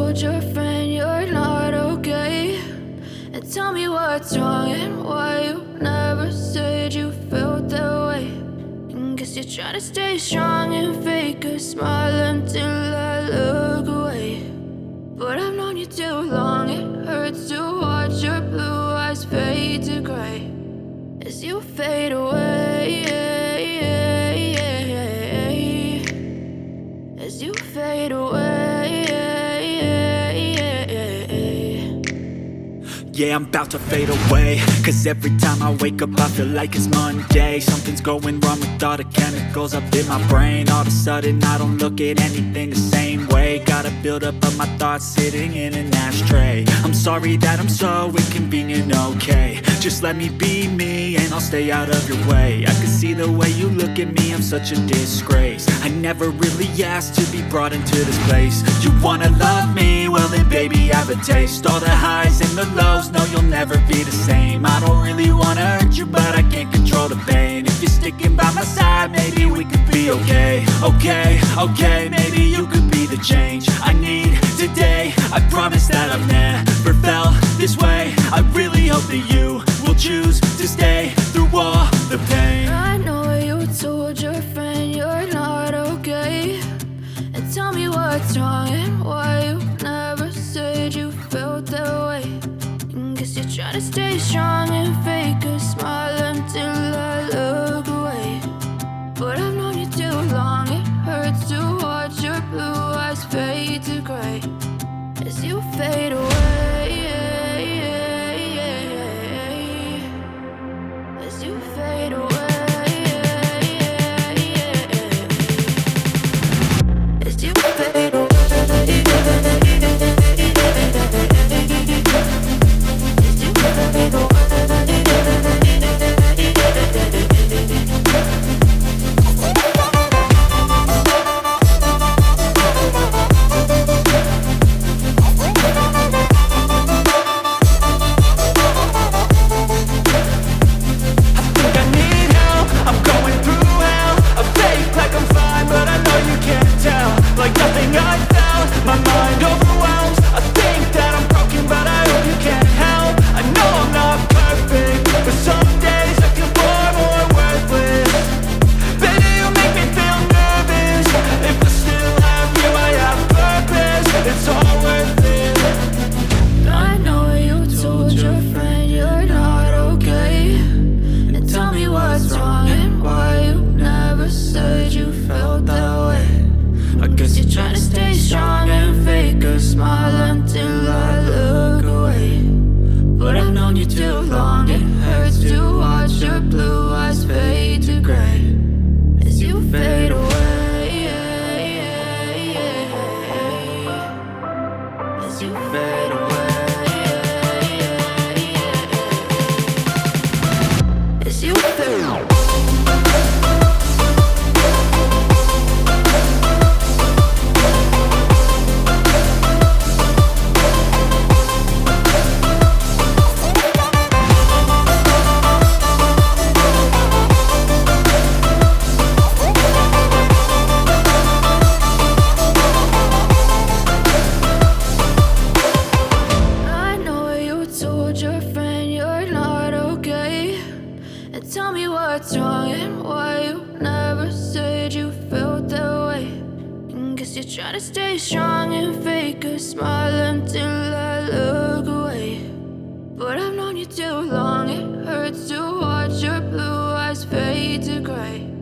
told your friend you're not okay, and tell me what's wrong and why you never said you felt that way. And guess you're trying to stay strong and fake a smile until I look away. But I've known you too long, it hurts to watch your blue eyes fade to gray as you fade away, as you fade away. Yeah, I'm about to fade away, cause every time I wake up I feel like it's Monday. Something's going wrong with all the chemicals up in my brain. All of a sudden I don't look at anything the same way. Got a buildup of my thoughts sitting in an ashtray. I'm sorry that I'm so inconvenient, okay. Just let me be me and I'll stay out of your way. I can see the way you look at me, I'm such a disgrace. I never really asked to be brought into this place. You wanna love me? Well then baby, have a taste. All the highs and the lows, no, you'll never be the same. I don't really wanna hurt you, but I can't control the pain. If you're sticking by my side, maybe we could be okay. Okay, maybe you could be the change I need today. I promise that I've never felt this way. I really hope that you will choose to stay through all the pain. I know you told your friend you're not okay, and tell me what's wrong and why you never said you felt that way. Guess you're trying to stay strong and fake a smile until I look away. But I've known you too long, it hurts to watch your blue eyes fade to gray as you fade away, as you fade away, as you fade away. Tell me what's wrong and why you never said you felt that way. And guess you're trying to stay strong and fake a smile until I look away. But I've known you too long, it hurts to watch your blue eyes fade to gray